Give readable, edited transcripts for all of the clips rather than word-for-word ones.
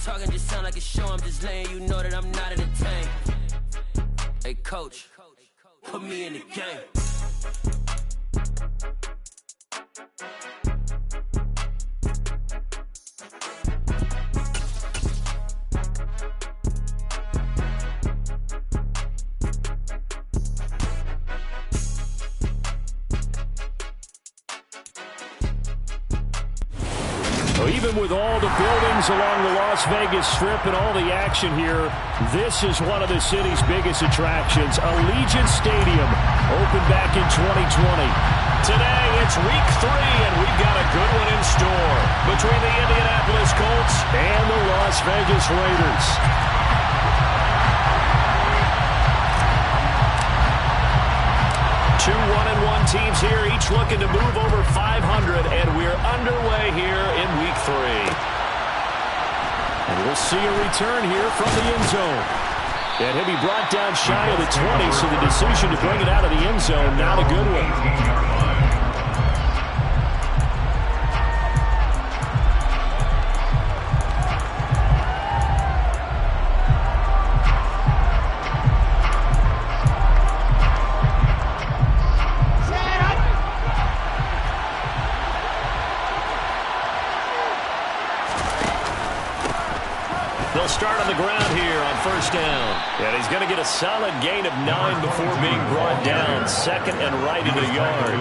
talking just sound like a show. I'm just letting you know that I'm not entertained. Hey, coach, put me in the game. Even with all the buildings along the Las Vegas Strip and all the action here, this is one of the city's biggest attractions. Allegiant Stadium opened back in 2020. Today, it's week 3, and we've got a good one in store between the Indianapolis Colts and the Las Vegas Raiders. Two 1-1 teams here, each looking to move over 500, and we're underway here in week 3. And we'll see a return here from the end zone. And he'll be brought down shy of the 20, so the decision to bring it out of the end zone, not a good one. Start on the ground here on first down. And he's going to get a solid gain of 9 before being brought down. Second and right at a yard.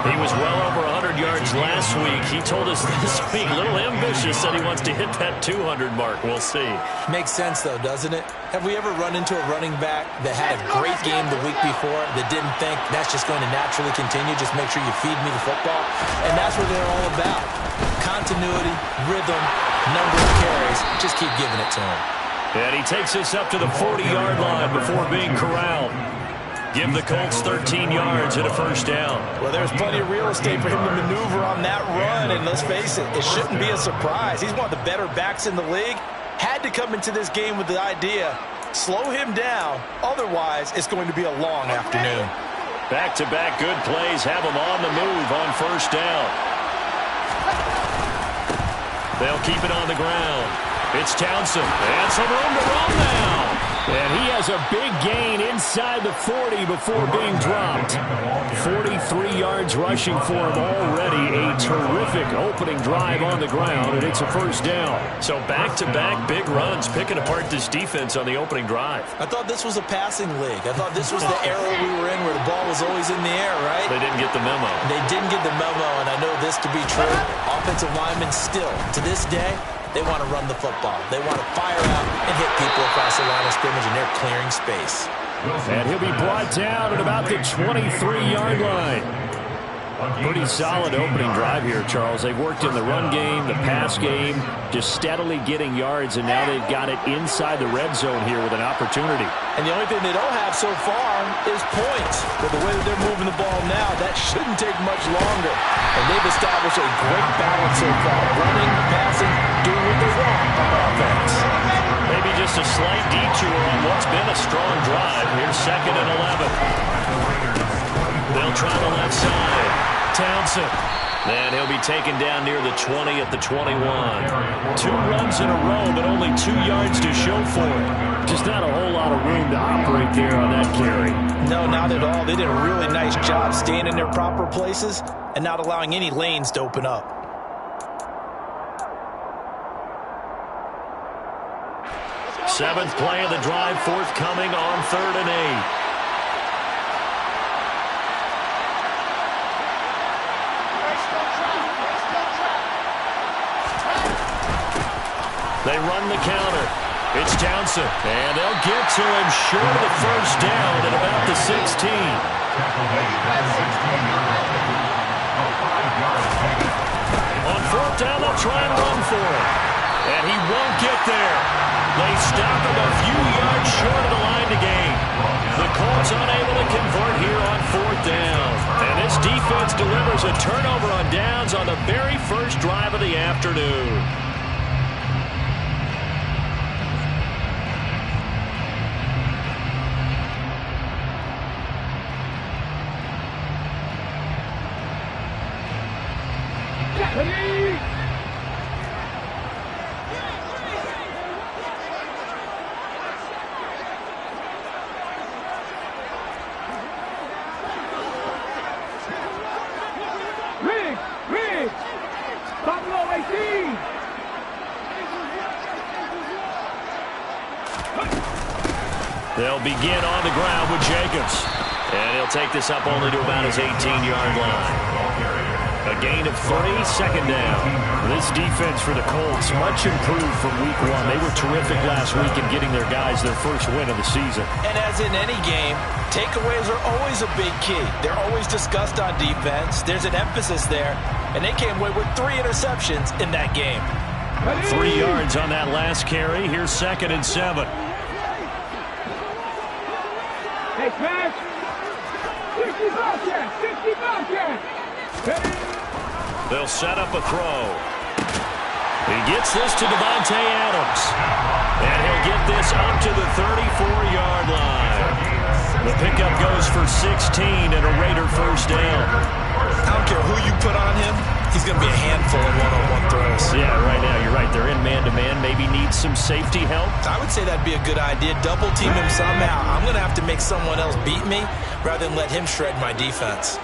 He was well over 100 yards last week. He told us this week, a little ambitious, said he wants to hit that 200 mark. We'll see. Makes sense, though, doesn't it? Have we ever run into a running back that had a great game the week before that didn't think that's just going to naturally continue? Just make sure you feed me the football. And that's what they're all about. Continuity, rhythm, number of carries. Just keep giving it to him. And he takes us up to the 40-yard line before being corralled. Give the Colts 13 yards and a first down. Well, there's plenty of real estate for him to maneuver on that run. And let's face it, it shouldn't be a surprise. He's one of the better backs in the league. Had to come into this game with the idea, slow him down. Otherwise, it's going to be a long afternoon. Back-to-back good plays have him on the move on first down. They'll keep it on the ground. It's Townsend. And some room to run now. And he has a big gain inside the 40 before being dropped. 43 yards rushing for him already. A terrific opening drive on the ground, and it's a first down. So back-to-back big runs, picking apart this defense on the opening drive. I thought this was a passing league. I thought this was the era we were in where the ball was always in the air, right? They didn't get the memo. They didn't get the memo, and I know this to be true. Offensive linemen still, to this day, they want to run the football. They want to fire out and hit people across the line of scrimmage, and they're clearing space. And he'll be brought down at about the 23-yard line. Pretty solid opening drive here, Charles. They've worked in the run game, the pass game, just steadily getting yards, and now they've got it inside the red zone here with an opportunity. And the only thing they don't have so far is points. But the way that they're moving the ball now, that shouldn't take much longer. And they've established a great balance so far. Running, passing, doing what they want on offense. Maybe just a slight detour on what's been a strong drive. Here's 2nd and 11. They'll try the left side. Townsend. And he'll be taken down near the 20 at the 21. 2 runs in a row, but only 2 yards to show for it. Just not a whole lot of room to operate there on that carry. No, not at all. They did a really nice job staying in their proper places and not allowing any lanes to open up. Seventh play of the drive forthcoming on 3rd and 8. They run the counter. It's Townsend. And they'll get to him short of the first down at about the 16. On 4th down, they'll try and run for it. And he won't get there. They stop him a few yards short of the line to gain. The Colts unable to convert here on 4th down. And this defense delivers a turnover on downs on the very first drive of the afternoon. They'll begin on the ground with Jacobs. And he'll take this up only to about his 18-yard line. A gain of 3, second down. This defense for the Colts, much improved from week 1. They were terrific last week in getting their guys their first win of the season. And as in any game, takeaways are always a big key. They're always discussed on defense. There's an emphasis there. And they came away with 3 interceptions in that game. 3 yards on that last carry. Here's 2nd and 7. Hey, pass. 60 They'll set up a throw. He gets this to Devontae Adams. And he'll get this up to the 34-yard line. The pickup goes for 16 and a Raider first down. I don't care who you put on him. He's going to be a handful of one-on-one throws. Yeah, right now you're right. They're in man-to-man. Maybe need some safety help. I would say that'd be a good idea. Double team him somehow. I'm going to have to make someone else beat me rather than let him shred my defense.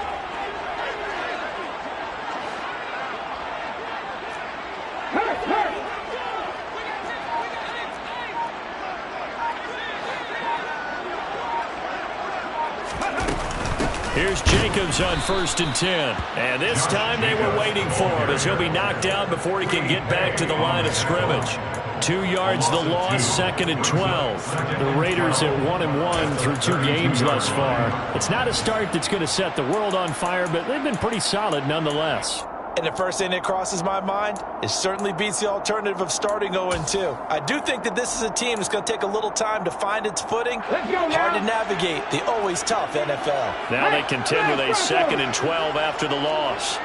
Here's Jacobs on 1st and 10. And this time they were waiting for him as he'll be knocked down before he can get back to the line of scrimmage. 2 yards the loss, 2nd and 12. The Raiders at 1-1 through 2 games thus far. It's not a start that's going to set the world on fire, but they've been pretty solid nonetheless. And the first thing that crosses my mind, it certainly beats the alternative of starting 0-2. I do think that this is a team that's going to take a little time to find its footing. Hard to navigate the always tough NFL. Now they contend with a 2nd and 12 after the loss.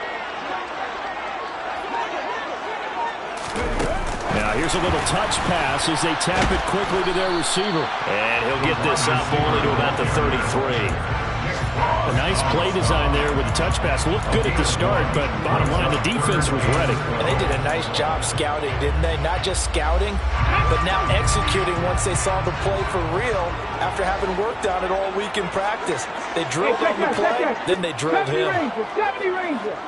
Now here's a little touch pass as they tap it quickly to their receiver. And he'll get this up only to about the 33. A nice play design there with the touch pass. Looked good at the start, but bottom line, the defense was ready. And they did a nice job scouting, didn't they? Not just scouting, but now executing once they saw the play for real after having worked on it all week in practice. They drilled on the play, then they drilled him. 70 Ranger.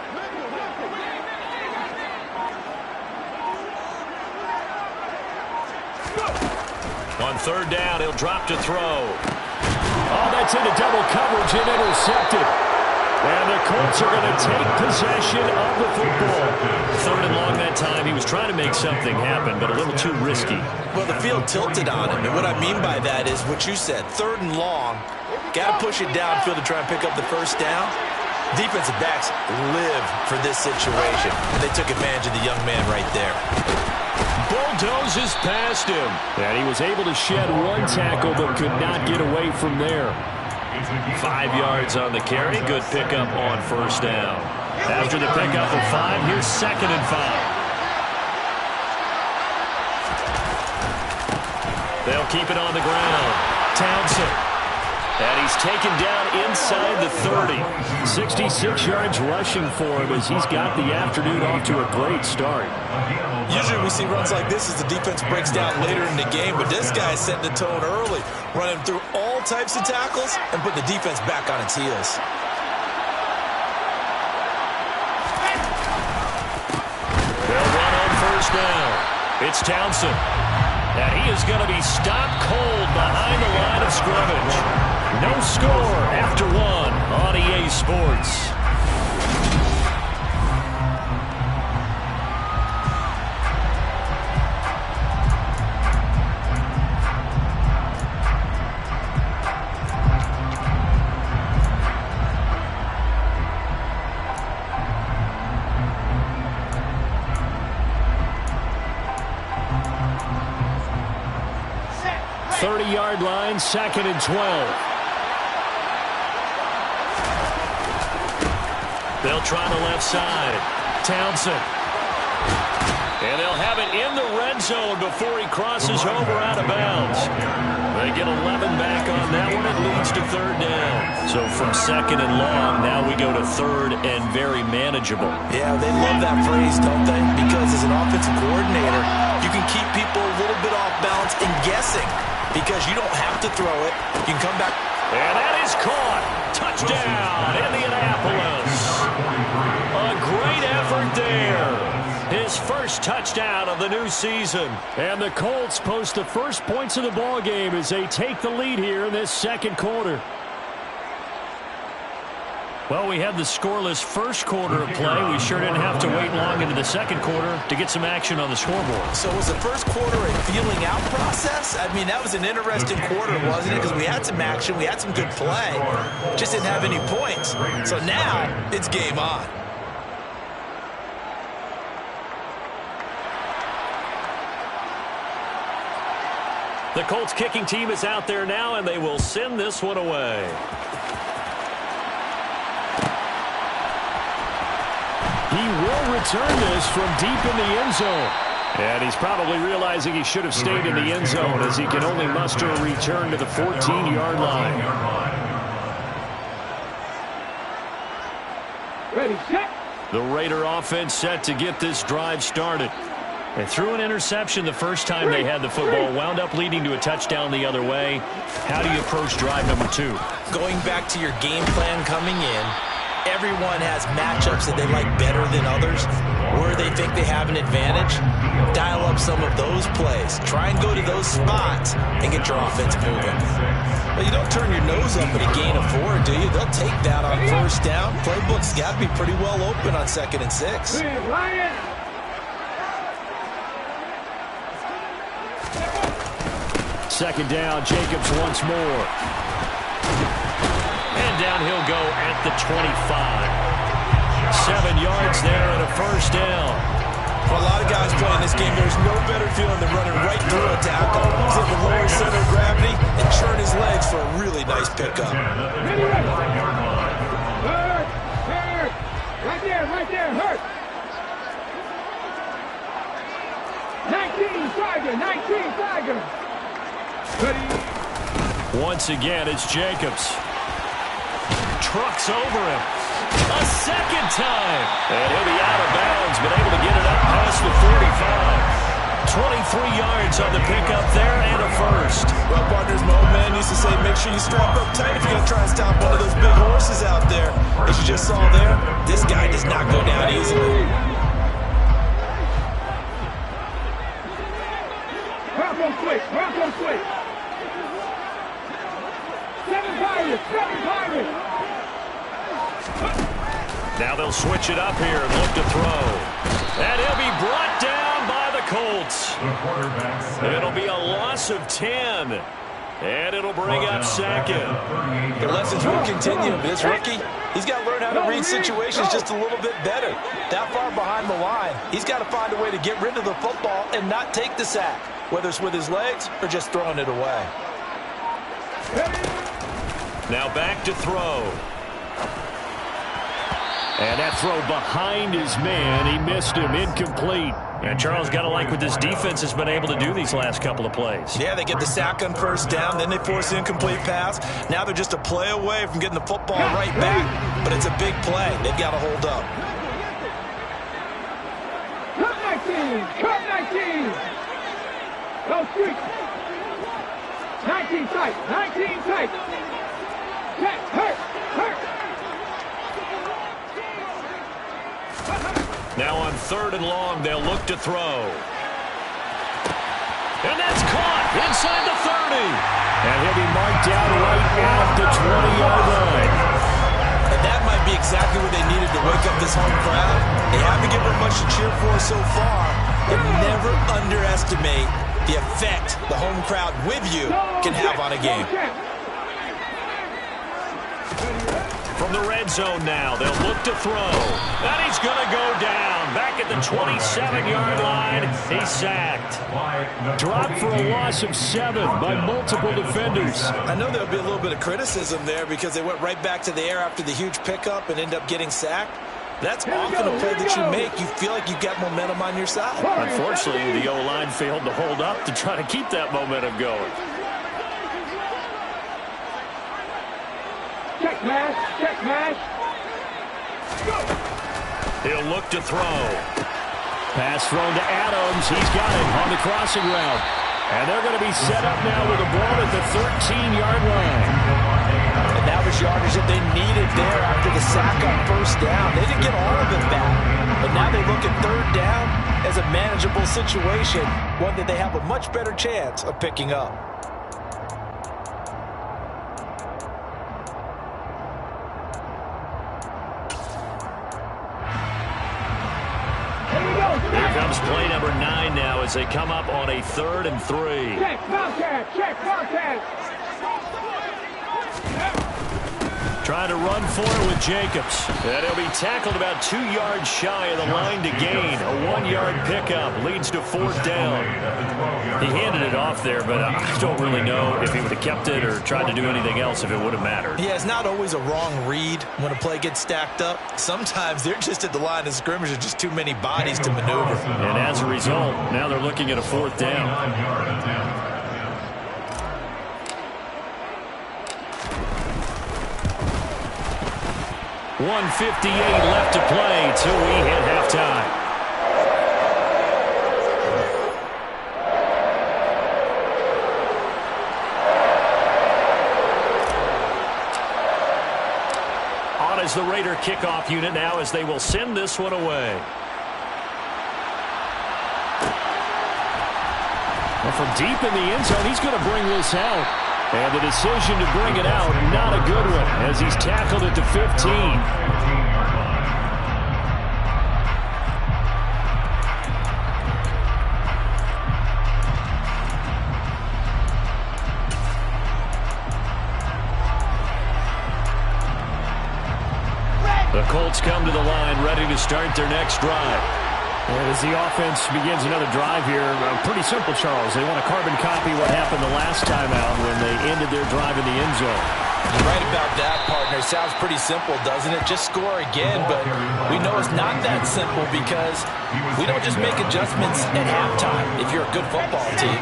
On 3rd down, he'll drop to throw. Oh, that's into double coverage and intercepted. And the Colts are going to take possession of the football. 3rd and long that time. He was trying to make something happen, but a little too risky. Well, the field tilted on him, and what I mean by that is what you said. 3rd and long, got to push it downfield to try and pick up the first down. Defensive backs live for this situation, and they took advantage of the young man right there. Bulldozes past him. And he was able to shed 1 tackle, but could not get away from there. 5 yards on the carry. Good pickup on 1st down. After the pickup of 5, here's 2nd and 5. They'll keep it on the ground. Townsend. And he's taken down inside the 30. 66 yards rushing for him as he's got the afternoon off to a great start. Usually we see runs like this as the defense breaks down later in the game, but this guy set the tone early, running through all types of tackles and put the defense back on its heels. They'll run on 1st down. It's Townsend. And he is going to be stopped cold behind the line of scrimmage. No score after 1 on EA Sports. Yard line, 2nd and 12. They'll try the left side. Townsend. And they'll have it in the red zone before he crosses over out of bounds. They get 11 back on that one. It leads to 3rd down. So from 2nd and long, now we go to 3rd and very manageable. Yeah, they love that phrase, don't they? Because as an offensive coordinator, you can keep people a little bit off balance and guessing. Because you don't have to throw it. You can come back. And that is caught. Touchdown, Indianapolis. A great effort there. His his first touchdown of the new season. And the Colts post the first points of the ball game as they take the lead here in this second quarter. Well, we had the scoreless first quarter of play. We sure didn't have to wait long into the second quarter to get some action on the scoreboard. So was the first quarter a feeling out process? I mean, that was an interesting quarter, wasn't it? Because we had some action, we had some good play, just didn't have any points. So now it's game on. The Colts kicking team is out there now, and they will send this one away. He will return this from deep in the end zone. And he's probably realizing he should have stayed in the end zone as he can only muster a return to the 14-yard line. Ready, set. The Raider offense set to get this drive started. They threw an interception the first time they had the football, wound up leading to a touchdown the other way. How do you approach drive number 2? Going back to your game plan coming in, everyone has matchups that they like better than others, where they think they have an advantage. Dial up some of those plays. Try and go to those spots and get your offense moving. But you don't turn your nose up at a gain of 4, do you? They'll take that on first down. Playbook's got to be pretty well open on 2nd and 6. Second down, Jacobs once more. And down he'll go at the 25. 7 yards there and a first down. For a lot of guys playing this game, there's no better feeling than running right through a tackle. He's able to lower his center of gravity and churn his legs for a really nice pickup. Hurt. Right there, hurt. 19 Tiger. Once again, it's Jacobs. Trucks over him. A second time. And he'll be out of bounds, but able to get it up past the 45. 23 yards on the pickup there and a first. Well, partners, my old man used to say, make sure you strap up tight if you're going to try and stop one of those big horses out there. As you just saw there, this guy does not go down easily. Bronco switch. 7 Pirates. Now they'll switch it up here and look to throw. And he'll be brought down by the Colts. It'll be a loss of 10. And it'll bring up 2nd. The lessons will continue. This rookie, he's got to learn how to read situations just a little bit better. That far behind the line, he's got to find a way to get rid of the football and not take the sack, whether it's with his legs or just throwing it away. Now back to throw. And that throw behind his man. He missed him. Incomplete. And Charles, got to like what this defense has been able to do these last couple of plays. Yeah, they get the sack on first down, then they force the incomplete pass. Now they're just a play away from getting the football right back, but it's a big play. They've got to hold up. Cut 19. Go street. 19 tight. Hurt. Now on 3rd and long, they'll look to throw. And that's caught inside the 30. And he'll be marked down right at the 20-yard line. And that might be exactly what they needed to wake up this home crowd. They haven't given them much to cheer for so far, but never underestimate the effect the home crowd with you can have on a game. From the red zone now, they'll look to throw. And he's going to go down. Back at the 27-yard line, he's sacked. Dropped for a loss of 7 by multiple defenders. I know there'll be a little bit of criticism there because they went right back to the air after the huge pickup and end up getting sacked. That's often a play that you make. You feel like you've got momentum on your side. Unfortunately, the O-line failed to hold up to try to keep that momentum going. Check mash. Go. He'll look to throw. Pass thrown to Adams. He's got it on the crossing route. And they're going to be set up now with the ball at the 13-yard line. And that was yardage that they needed there after the sack on first down. They didn't get all of it back. But now they look at 3rd down as as a manageable situation, one that they have a much better chance of picking up. Here comes play number 9 now as they come up on a 3rd and 3. Check, Wildcat, check, Wildcat. Trying to run for it with Jacobs. And he'll be tackled about 2 yards shy of the line to gain. A 1-yard pickup leads to 4th down. He handed it off there, but I don't really know if he would have kept it or tried to do anything else if it would have mattered. Yeah, it's not always a wrong read when a play gets stacked up. Sometimes they're just at the line of scrimmage with just too many bodies to maneuver. And as a result, now they're looking at a 4th down. 1:58 left to play till we hit halftime. On is the Raider kickoff unit now as they will send this one away. Well, from deep in the end zone, he's going to bring this out. And the decision to bring it out, not a good one, as he's tackled at the 15. The Colts come to the line, ready to start their next drive. And as the offense begins another drive here, pretty simple, Charles. They want to carbon copy what happened the last time out when they ended their drive in the end zone. You're right about that, partner. Sounds pretty simple, doesn't it? Just score again, but we know it's not that simple because we don't just make adjustments at halftime if you're a good football team.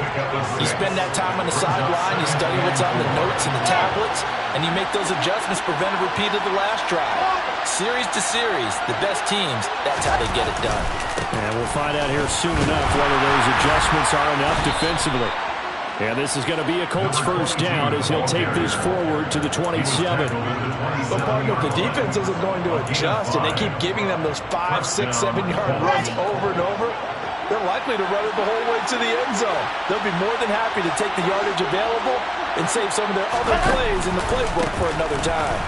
You spend that time on the sideline, you study what's on the notes and the tablets, and you make those adjustments, prevent a repeat of the last drive. Series to series, the best teams, that's how they get it done. And we'll find out here soon enough whether those adjustments are enough defensively. And this is going to be a Colts first down as he'll take this forward to the 27. But, partner, if the defense isn't going to adjust and they keep giving them those 5, 6, 7-yard runs over and over, they're likely to run it the whole way to the end zone. They'll be more than happy to take the yardage available and save some of their other plays in the playbook for another time.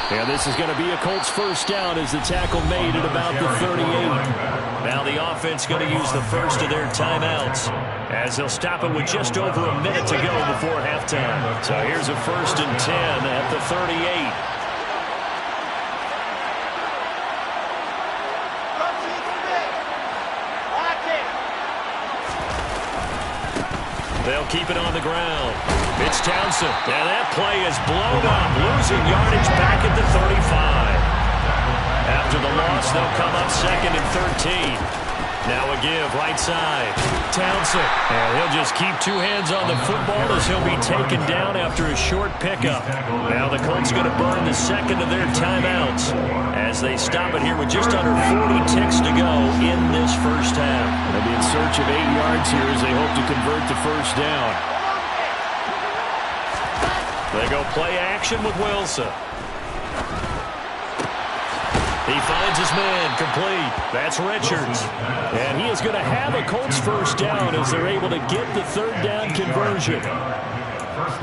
And this is going to be a Colts first down as the tackle made at about the 38. Now the offense going to use the first of their timeouts as they'll stop it with just over a minute to go before halftime. So here's a 1st and 10 at the 38. They'll keep it on the ground. It's Townsend. And that play is blown up, losing yardage back at the 35. After the loss, they'll come up 2nd and 13. Now a give, right side. Townsend. And he'll just keep 2 hands on the football as he'll be taken down after a short pickup. Now the Colts going to burn the 2nd of their timeouts as they stop it here with just under 40 ticks to go in this first half. They'll be in search of 8 yards here as they hope to convert the first down. They go play action with Wilson. He finds his man, complete. That's Richards. And he is going to have a Colts first down as they're able to get the 3rd down conversion.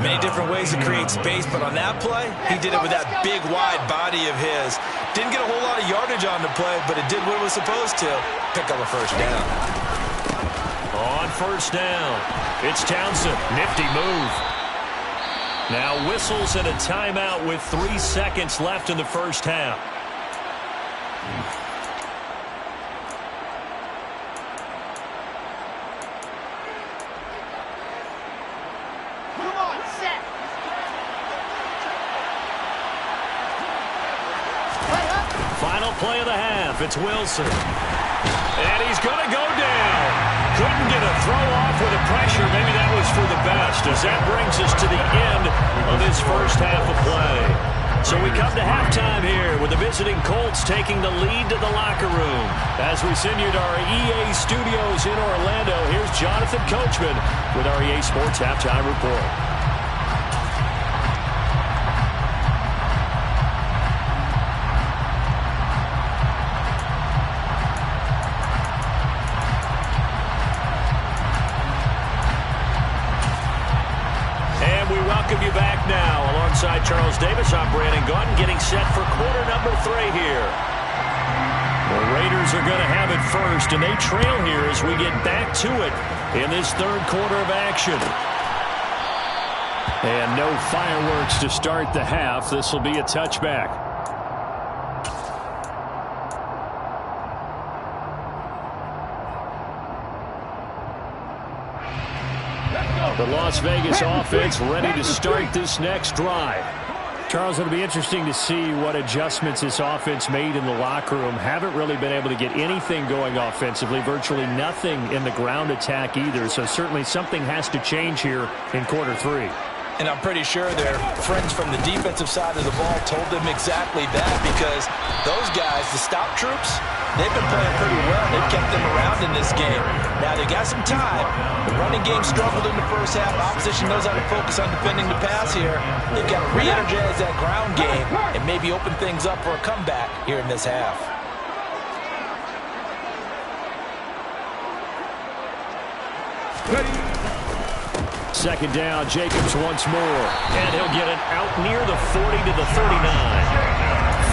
Many different ways to create space, but on that play, he did it with that big, wide body of his. Didn't get a whole lot of yardage on the play, but it did what it was supposed to. Pick up a first down. On first down, it's Townsend. Nifty move. Now whistles and a timeout with 3 seconds left in the first half. Final play of the half. It's Wilson. And he's going to go down. Couldn't get a throw off with the pressure. Maybe that was for the best as that brings us to the end of this first half of play. So we come to halftime here with the visiting Colts taking the lead to the locker room. As we send you to our EA studios in Orlando, here's Jonathan Coachman with our EA Sports Halftime Report. welcome you back now. Alongside Charles Davis, I'm Brandon Gaudin, getting set for quarter number 3 here. The Raiders are going to have it first, and they trail here as we get back to it in this third quarter of action. And no fireworks to start the half. This will be a touchback. The Las Vegas offense ready to start this next drive. Charles, it'll be interesting to see what adjustments this offense made in the locker room. Haven't really been able to get anything going offensively, virtually nothing in the ground attack either. So certainly something has to change here in quarter 3. And I'm pretty sure their friends from the defensive side of the ball told them exactly that, because those guys, the stop troops, they've been playing pretty well. They've kept them around in this game. Now, they got some time. The running game struggled in the first half. Opposition knows how to focus on defending the pass here. They've got to re-energize that ground game and maybe open things up for a comeback here in this half. Second down, Jacobs once more. And he'll get it out near the 40 to the 39.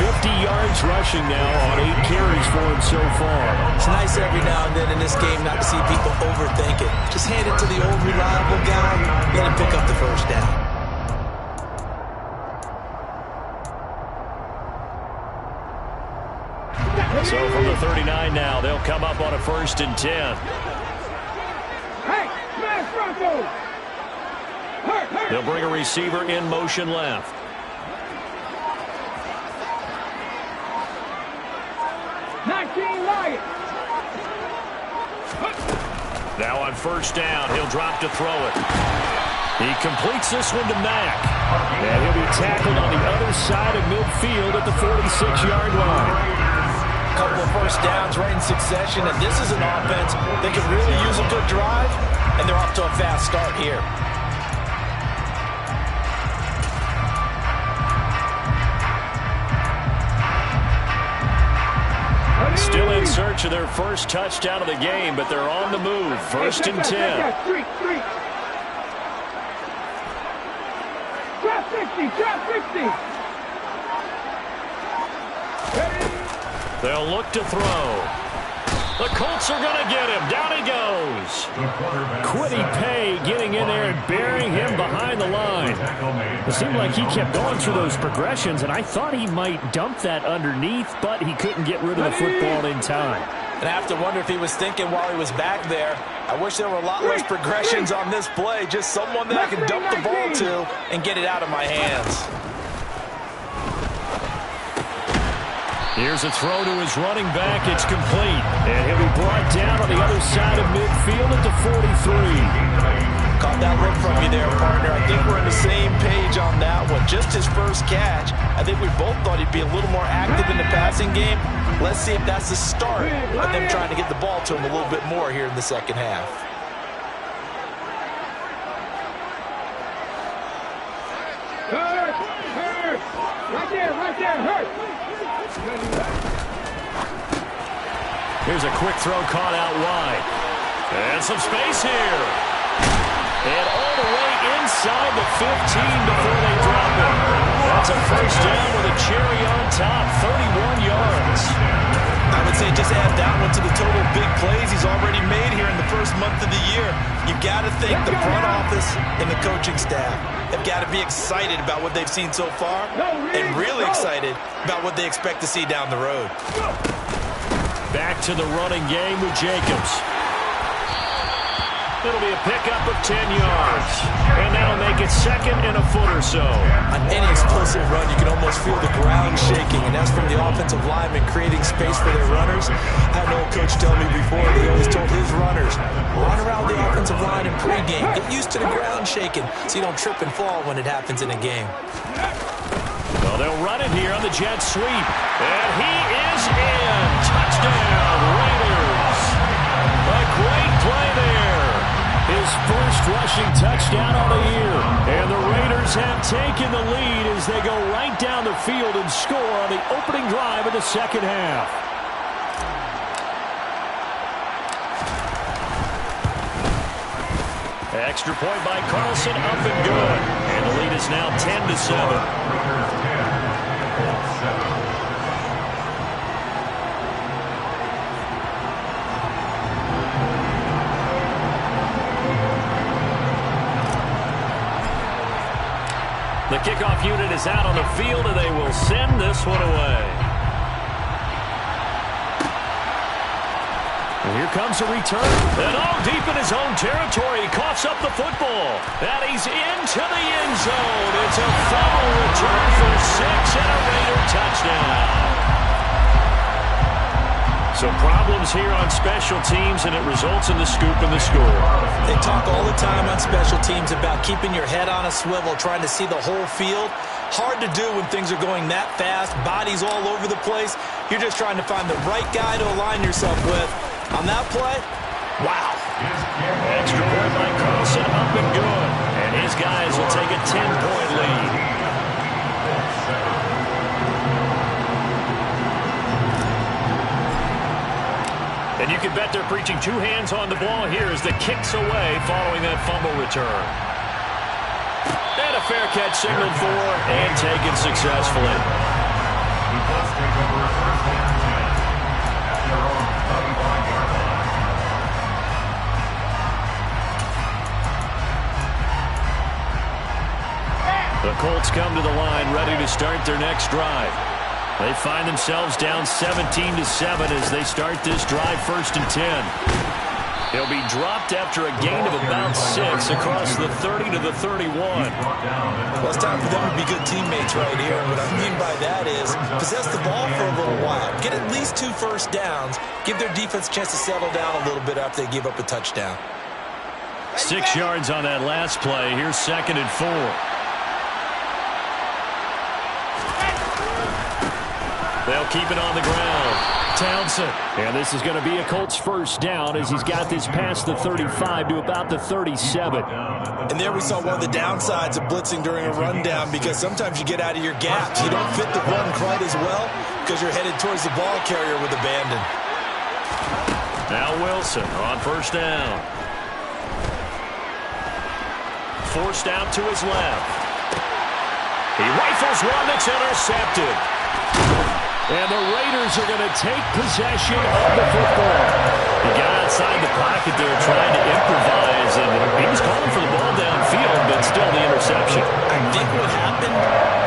50 yards rushing now on 8 carries for him so far. It's nice every now and then in this game not to see people overthink it. Just hand it to the old reliable guy, let him pick up the first down. So from the 39 now, they'll come up on a 1st and 10. Hey, smash Broncos! They'll bring a receiver in motion left. Now on 1st down, he'll drop to throw it. He completes this one to Mack. And he'll be tackled on the other side of midfield at the 46-yard line. A couple of 1st downs right in succession, and this is an offense that can really use a good drive, and they're off to a fast start here. Still in search of their first touchdown of the game, but they're on the move. 1st and 10. Drop 60, drop 60. They'll look to throw. The Colts are going to get him. Down he goes. Quiddy Pay getting in there and burying him behind the line. It seemed like he kept going through those progressions, and I thought he might dump that underneath, but he couldn't get rid of the football in time. And I have to wonder if he was thinking while he was back there, I wish there were a lot less progressions on this play, just someone that I can dump the ball to and get it out of my hands. Here's a throw to his running back. It's complete. And he'll be brought down on the other side of midfield at the 43. Caught that look from you there, partner. I think we're on the same page on that one. Just his first catch. I think we both thought he'd be a little more active in the passing game. Let's see if that's the start of them trying to get the ball to him a little bit more here in the second half. Hurt! Right there, hurt! Here's a quick throw caught out wide. And some space here. And all the way inside the 15 before they drop it. That's a 1st down with a cherry on top, 31 yards. I would say just add that one to the total big plays he's already made here in the first month of the year. You've got to think the front office and the coaching staff have got to be excited about what they've seen so far and really excited about what they expect to see down the road. Back to the running game with Jacobs. It'll be a pickup of 10 yards. And that'll make it 2nd and a foot or so. On any explosive run, you can almost feel the ground shaking, and that's from the offensive linemen creating space for their runners. I had an old coach tell me before, he always told his runners, run around the offensive line in pregame. Get used to the ground shaking so you don't trip and fall when it happens in a game. Well, they'll run it here on the jet sweep. And he is in. Touchdown, Raiders. A great play there. His first rushing touchdown of the year. And the Raiders have taken the lead as they go right down the field and score on the opening drive of the second half. Extra point by Carlson, up and good. And the lead is now 10-7. The kickoff unit is out on the field, and they will send this one away. And here comes a return. And all deep in his own territory. He coughs up the football. And he's into the end zone. It's a fumble return for 6 and a Raider touchdown. So problems here on special teams, and it results in the scoop and the score. They talk all the time on special teams about keeping your head on a swivel, trying to see the whole field. Hard to do when things are going that fast, bodies all over the place. You're just trying to find the right guy to align yourself with. On that play, wow. Extra point by Carlson, up and good. And his guys will take a 10-point lead. And you can bet they're preaching two hands on the ball here as the kick's away following that fumble return. And a fair catch signaled for and taken successfully. The Colts come to the line ready to start their next drive. They find themselves down 17-7 as they start this drive, 1st and 10. He'll be dropped after a gain of about 6 across the 30 to the 31. Well, it's time for them to be good teammates right here. What I mean by that is possess the ball for a little while. Get at least 2 first downs. Give their defense a chance to settle down a little bit after they give up a touchdown. 6 yards on that last play. Here's 2nd and 4. They'll keep it on the ground. Townsend. And this is going to be a Colts first down as he's got this past the 35 to about the 37. And there we saw one of the downsides of blitzing during a rundown, because sometimes you get out of your gaps. You don't fit the run quite as well because you're headed towards the ball carrier with abandon. Now Wilson on first down. Forced out to his left. He rifles one that's intercepted. And the Raiders are going to take possession of the football. He got outside the pocket there trying to improvise, and he was calling for the ball downfield, but still the interception. I think what happened,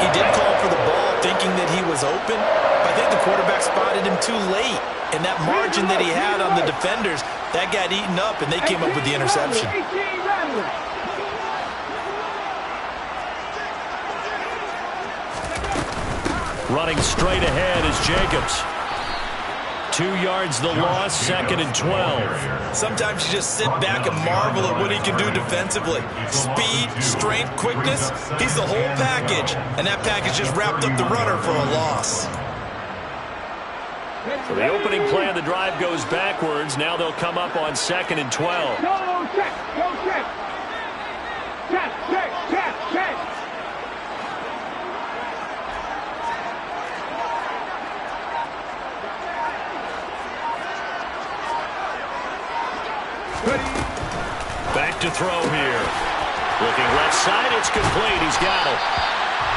he did call for the ball thinking that he was open, but I think the quarterback spotted him too late. And that margin that he had on the defenders, that got eaten up, and they came up with the interception. Running straight ahead is Jacobs. 2 yards the loss, 2nd and 12. Sometimes you just sit back and marvel at what he can do defensively. Speed, strength, quickness, he's the whole package. And that package just wrapped up the runner for a loss. So the opening play of the drive goes backwards. Now they'll come up on 2nd and 12. Go check, go check. Check, check, check, check. Back to throw here. Looking left side, it's complete. He's got it.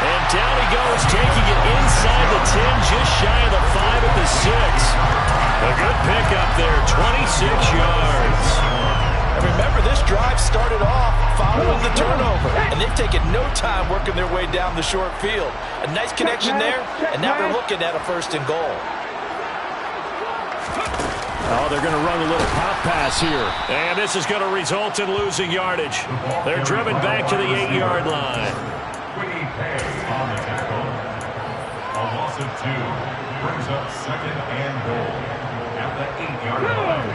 And down he goes, taking it inside the 10, just shy of the 5 at the 6. A good pickup there, 26 yards. And remember, this drive started off following the turnover, and they've taken no time working their way down the short field. A nice connection there, and now they're looking at a 1st and goal. Oh, they're going to run a little pop pass here. And this is going to result in losing yardage. They're driven back to the 8-yard line. On the tackle. A loss of 2 brings up 2nd and goal at the 8-yard line.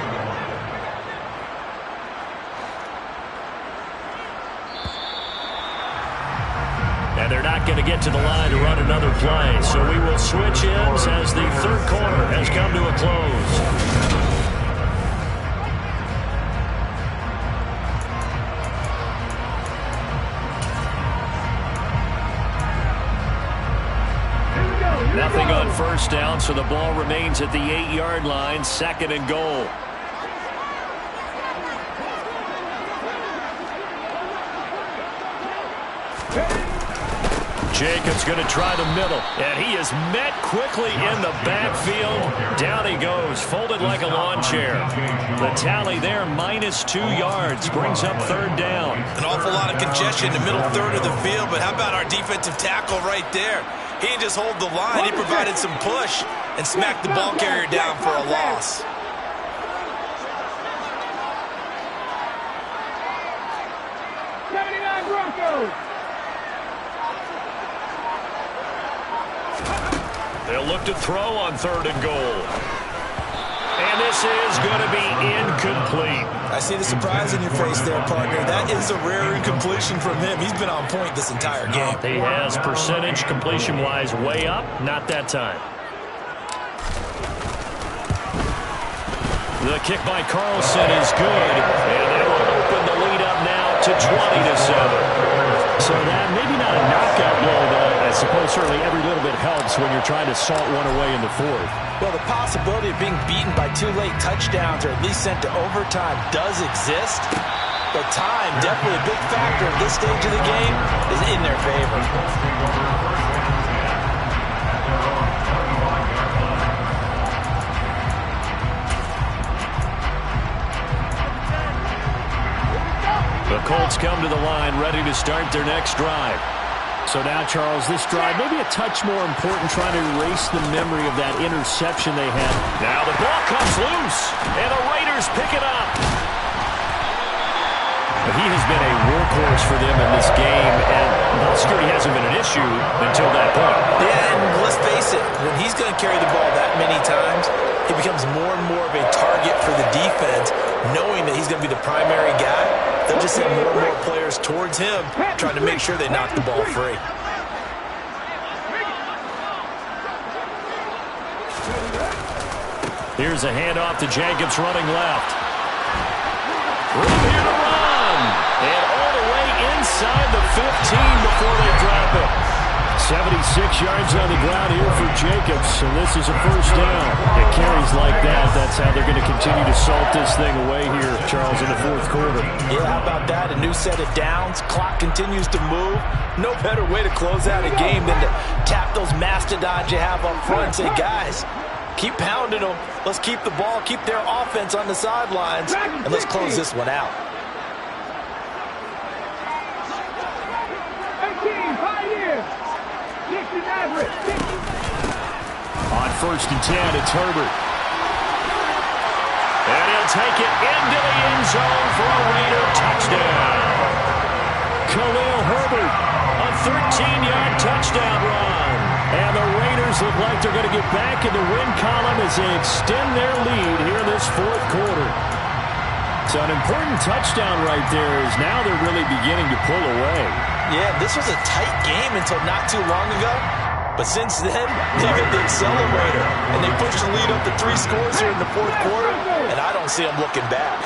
And they're not going to get to the line to run another play. So we will switch ends as the 3rd quarter has come to a close. Nothing on first down, so the ball remains at the 8-yard line, 2nd and goal. Jacobs going to try the middle, and he is met quickly in the backfield. Down he goes, folded like a lawn chair. The tally there, -2 yards, brings up 3rd down. An awful lot of congestion in the middle third of the field, but how about our defensive tackle right there? He didn't just hold the line, he provided some push and smacked the ball carrier down for a loss. They'll look to throw on 3rd and goal. And this is going to be incomplete. I see the surprise in your face there, partner. That is a rare incompletion from him. He's been on point this entire game. He has percentage completion-wise way up. Not that time. The kick by Carlson is good. And they will open the lead up now to 20-7. So that maybe not a knockout blow, but I suppose certainly every little bit helps when you're trying to salt one away in the 4th. Well, the possibility of being beaten by 2 late touchdowns or at least sent to overtime does exist. But time, definitely a big factor at this stage of the game, is in their favor. The Colts come to the line, ready to start their next drive. So now, Charles, this drive maybe a touch more important, trying to erase the memory of that interception they had. Now the ball comes loose, and the Raiders pick it up. He has been a workhorse for them in this game, and ball security hasn't been an issue until that point. Yeah, and let's face it, when he's going to carry the ball that many times, he becomes more and more of a target for the defense, knowing that he's going to be the primary guy. They'll just send more and more players towards him, trying to make sure they knock the ball free. Here's a handoff to Jacobs running left. Room here to run. And all the way inside the 15 before they drop it. 76 yards on the ground here for Jacobs, and this is a 1st down. It carries like that. That's how they're going to continue to salt this thing away here, Charles, in the 4th quarter. Yeah, how about that? A new set of downs. Clock continues to move. No better way to close out a game than to tap those mastodons you have up front and say, guys, keep pounding them. Let's keep the ball, keep their offense on the sidelines, and let's close this one out. On 1st and 10, it's Herbert. And he'll take it into the end zone for a Raider touchdown. Khalil Herbert, A 13-yard touchdown run. and the Raiders look like they're going to get back in the win column as they extend their lead here in this 4th quarter. So an important touchdown right there, as now they're really beginning to pull away. Yeah, this was a tight game until not too long ago. But since then, they hit the accelerator, and they pushed the lead up to 3 scores here in the 4th quarter, and I don't see them looking back.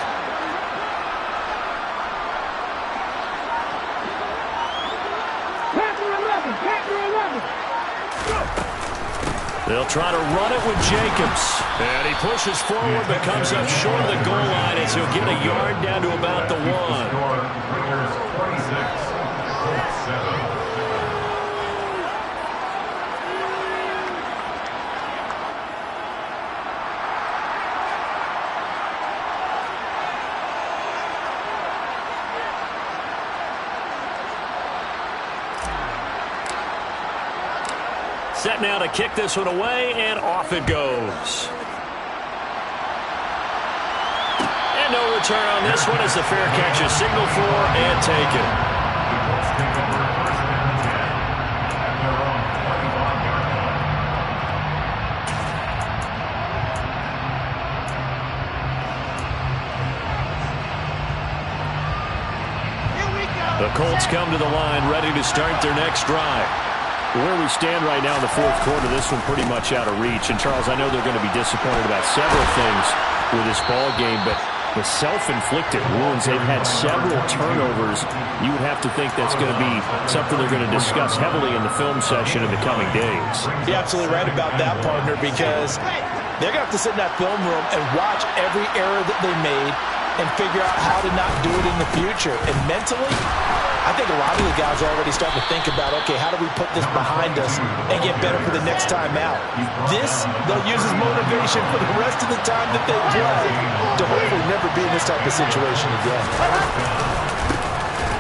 They'll try to run it with Jacobs. And he pushes forward but comes up short of the goal line as he'll get a yard down to about the 1. Raiders 26-7. Set now to kick this one away, and off it goes. And no return on this one as the fair catch is signaled for and taken. The Colts come to the line ready to start their next drive. Where we stand right now in the 4th quarter, this one pretty much out of reach. And, Charles, I know they're going to be disappointed about several things with this ball game, but the self-inflicted wounds, they've had several turnovers. You would have to think that's going to be something they're going to discuss heavily in the film session in the coming days. You're absolutely right about that, partner, because they're going to have to sit in that film room and watch every error that they made and figure out how to not do it in the future. And mentally, I think a lot of the guys are already starting to think about, okay, how do we put this behind us and get better for the next time out? This, they'll use as motivation for the rest of the time that they play to hopefully never be in this type of situation again.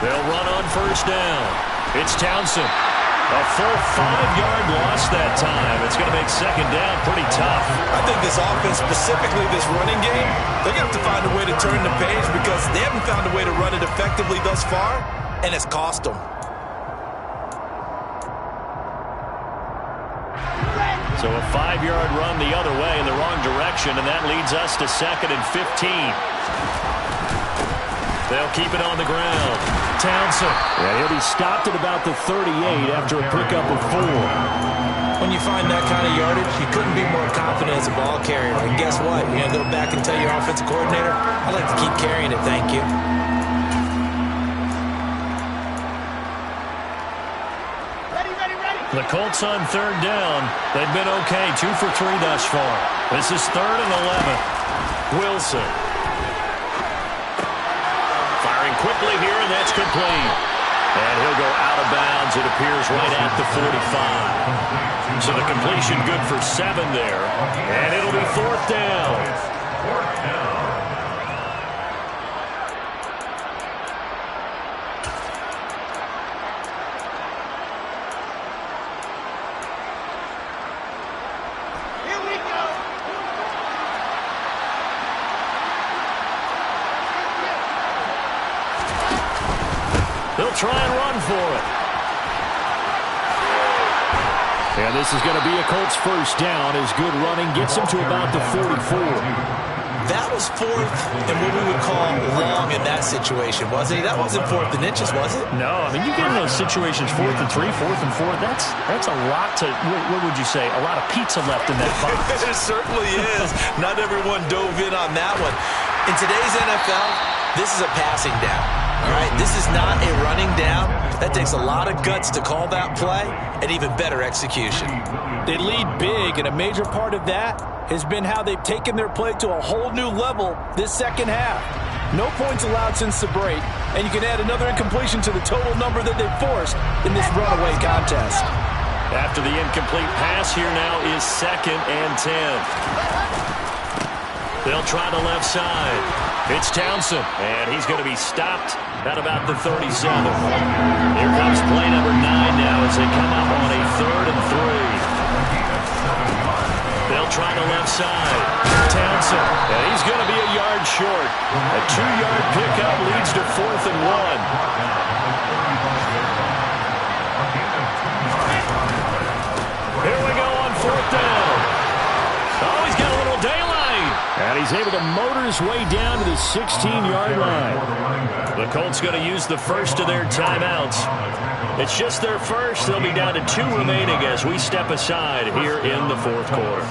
They'll run on first down. It's Townsend. A full 5-yard loss that time. It's going to make second down pretty tough. I think this offense, specifically this running game, they're going to have to find a way to turn the page because they haven't found a way to run it effectively thus far, and it's cost them. So a 5-yard run the other way in the wrong direction, and that leads us to 2nd and 15. They'll keep it on the ground. Townsend. Yeah, he'll be stopped at about the 38 after a pickup of 4. When you find that kind of yardage, you couldn't be more confident as a ball carrier. And guess what? You're going to go back and tell your offensive coordinator, I'd like to keep carrying it, thank you. The Colts on 3rd down. They've been okay, 2 for 3 thus far. This is 3rd and 11. Wilson. Firing quickly here, and that's complete. And he'll go out of bounds, it appears, right at the 45. So the completion good for 7 there. And it'll be 4th down. They'll try and run for it. And this is going to be a Colts first down as good running gets him to about the 44. That was 4th and what we would call long in that situation, wasn't it? That wasn't 4th and inches, was it? No, I mean, you get in those situations 4th and 3, 4th and 4. That's a lot to, what would you say, a lot of pizza left in that box. It certainly is. Not everyone dove in on that one. In today's NFL, this is a passing down. All right, this is not a running down. That takes a lot of guts to call that play and even better execution. They lead big, and a major part of that has been how they've taken their play to a whole new level this second half. No points allowed since the break, and you can add another incompletion to the total number that they've forced in this runaway contest. After the incomplete pass, here now is 2nd and 10. They'll try the left side. It's Townsend, and he's going to be stopped at about the 37. Here comes play number 9 now as they come up on a 3rd and 3. They'll try the left side. Townsend, and he's going to be a yard short. A 2-yard pickup leads to 4th and 1. Here we go on 4th down. Oh, he's got a little daylight. And he's able to motor his way down to the 16-yard line. The Colts going to use the first of their timeouts. It's just their first. They'll be down to 2 remaining as we step aside here in the 4th quarter.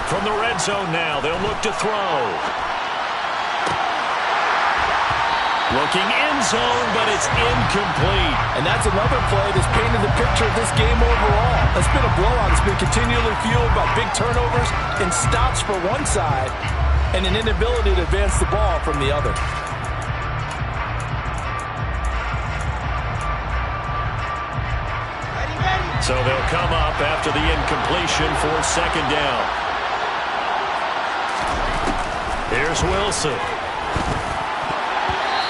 From the red zone now, they'll look to throw. Looking end zone, but it's incomplete. And that's another play that's painted the picture of this game overall. It's been a blowout. It's been continually fueled by big turnovers and stops for one side and an inability to advance the ball from the other. So they'll come up after the incompletion for 2nd down. Here's Wilson.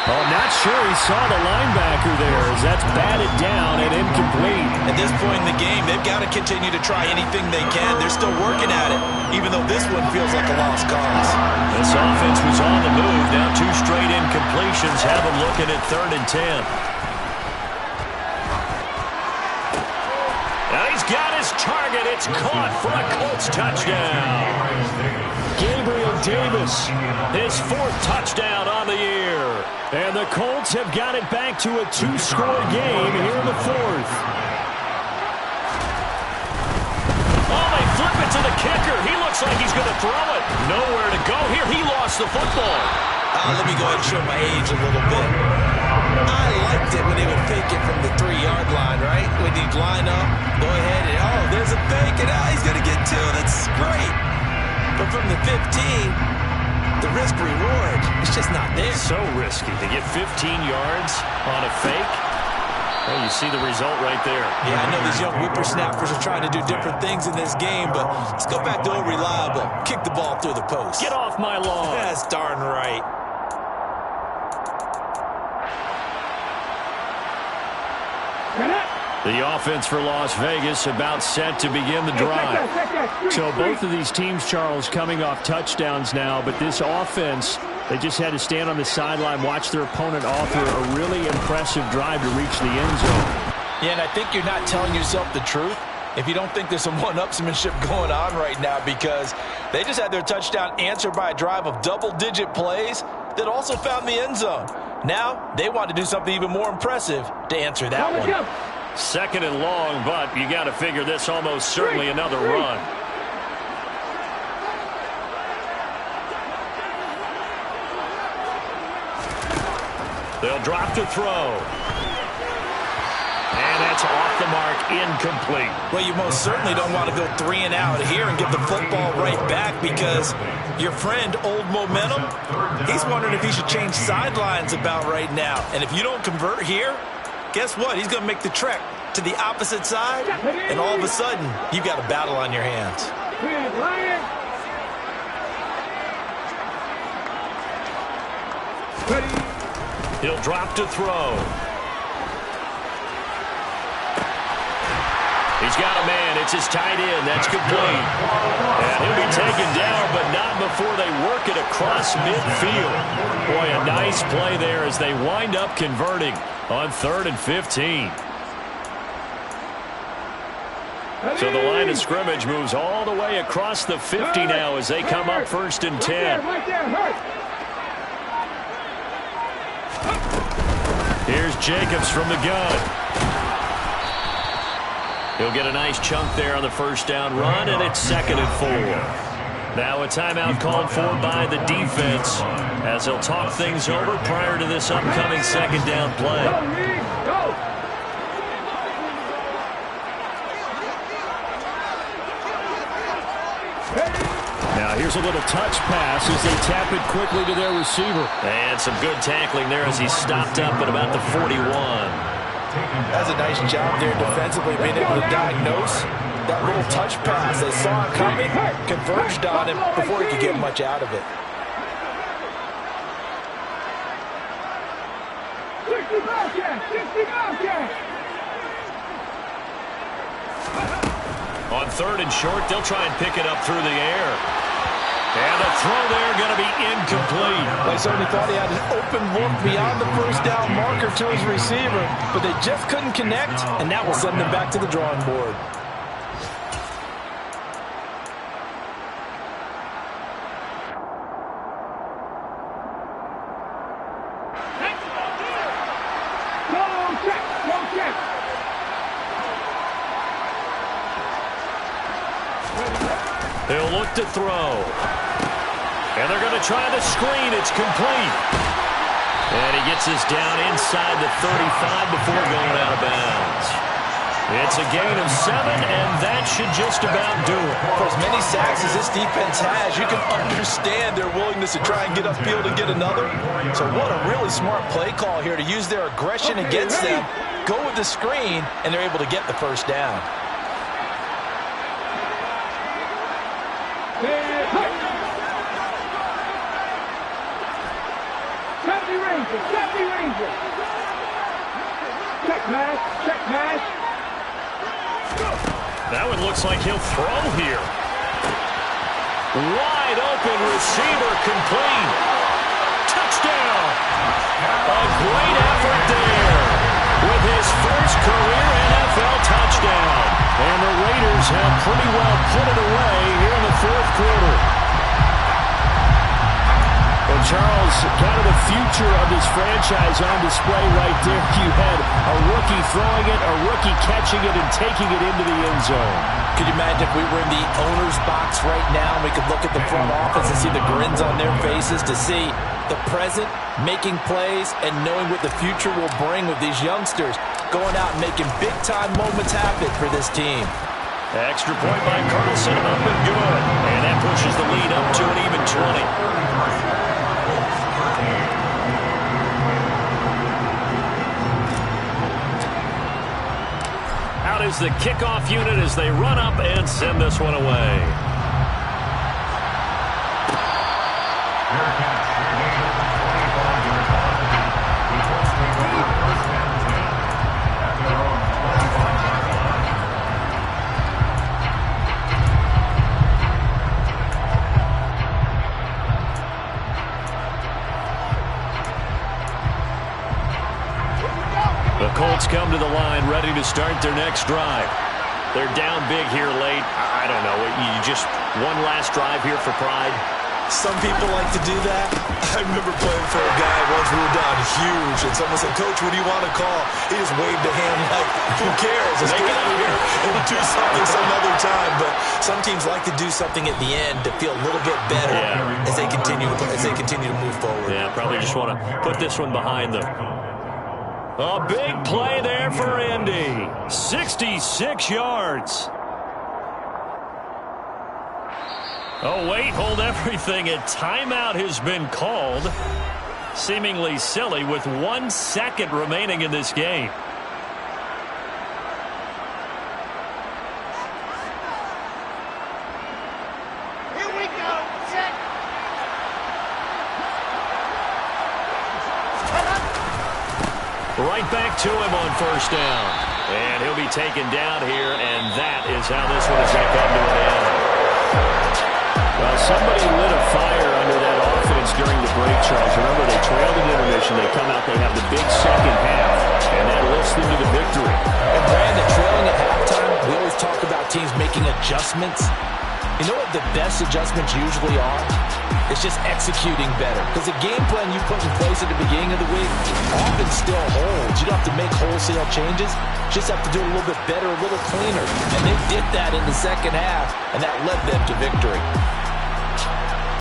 Oh, not sure he saw the linebacker there as that's batted down and incomplete. At this point in the game, they've got to continue to try anything they can. They're still working at it, even though this one feels like a lost cause. This offense was on the move. Now 2 straight incompletions have them looking at 3rd and 10. Now he's got his target. It's caught for a Colts touchdown. Gabriel Davis, his 4th touchdown on the year. And the Colts have got it back to a 2-score game here in the 4th. Oh, they flip it to the kicker. He looks like he's going to throw it. Nowhere to go here. He lost the football. Let me go ahead and show my age a little bit. I liked it when they would fake it from the 3-yard line, right? When you'd line up, go ahead and, oh, there's throws a fake, and now he's going to get 2. That's great. But from the 15, the risk-reward is just not there. So risky to get 15 yards on a fake. Well, you see the result right there. Yeah, I know these young whippersnappers are trying to do different things in this game, but let's go back to old reliable. Kick the ball through the post. Get off my lawn. That's darn right. The offense for Las Vegas about set to begin the drive. So both of these teams, Charles, coming off touchdowns now, but this offense, they just had to stand on the sideline, watch their opponent offer a really impressive drive to reach the end zone. Yeah, and I think you're not telling yourself the truth if you don't think there's some one-upsmanship going on right now, because they just had their touchdown answered by a drive of double-digit plays that also found the end zone. Now they want to do something even more impressive to answer that one. 2nd and long, but you got to figure this almost certainly another run. They'll drop to throw. And that's off the mark, incomplete. Well, you most certainly don't want to go 3 and out here and give the football right back, because your friend, Old Momentum, he's wondering if he should change sidelines about right now. And if you don't convert here, guess what? He's going to make the trek to the opposite side, and all of a sudden, you've got a battle on your hands. He'll drop to throw. He's got a man. It's his tight end. That's complete. And he'll be taken down, but not before they work it across midfield. Boy, a nice play there as they wind up converting on 3rd and 15. So the line of scrimmage moves all the way across the 50 now as they come up 1st and 10. Here's Jacobs from the gun. He'll get a nice chunk there on the 1st down run, and it's 2nd and 4. Now a timeout called for by the defense as they'll talk things over prior to this upcoming 2nd down play. Now here's a little touch pass as they tap it quickly to their receiver. And some good tackling there as he stopped up at about the 41. That's a nice job there defensively, being able to diagnose that little touch pass. They saw it coming, converged on him before he could get much out of it. On 3rd and short, they'll try and pick it up through the air. And the throw there going to be incomplete. They certainly thought he had an open look beyond the 1st down marker to his receiver, but they just couldn't connect, and that will send them back to the drawing board. They'll look to throw. And they're going to try the screen. It's complete. And he gets this down inside the 35 before going out of bounds. It's a gain of 7, and that should just about do it. For as many sacks as this defense has, you can understand their willingness to try and get upfield and get another. So what a really smart play call here to use their aggression against them, go with the screen, and they're able to get the 1st down. Check pass. That one looks like he'll throw here. Wide open receiver, complete. Touchdown. A great effort there with his first career NFL touchdown. And the Raiders have pretty well put it away here in the 4th quarter. Well, Charles, kind of the future of this franchise on display right there. You had a rookie throwing it, a rookie catching it, and taking it into the end zone. Could you imagine if we were in the owner's box right now and we could look at the front office and see the grins on their faces, to see the present making plays and knowing what the future will bring with these youngsters going out and making big-time moments happen for this team. Extra point by Carlson, up and good. And that pushes the lead up to an even 20. Out is the kickoff unit as they run up and send this one away. The Colts come to the line ready to start their next drive. They're down big here late. I don't know. You just one last drive here for pride. Some people like to do that. I remember playing for a guy once we were down huge, and someone said, "Coach, what do you want to call?" He just waved a hand like, who cares? Let's get out of here and do something some other time. But some teams like to do something at the end to feel a little bit better as they continue to move forward. Yeah, probably just want to put this one behind them. A big play there for Indy. 66 yards. Oh, wait, hold everything. A timeout has been called. Seemingly silly with 1 second remaining in this game. Here we go. Set. Right back to him on first down. And he'll be taken down here, and that is how this one is going to come to an end. Well, somebody lit a fire under that offense during the break, Charles. Remember, they trailed in intermission. They come out, they have the big second half, and that lifts them to the victory. And Brandon, trailing at halftime, we always talk about teams making adjustments. You know what the best adjustments usually are? It's just executing better. Because the game plan you put in place at the beginning of the week often still holds. You don't have to make wholesale changes. You just have to do it a little bit better, a little cleaner. And they did that in the second half, and that led them to victory.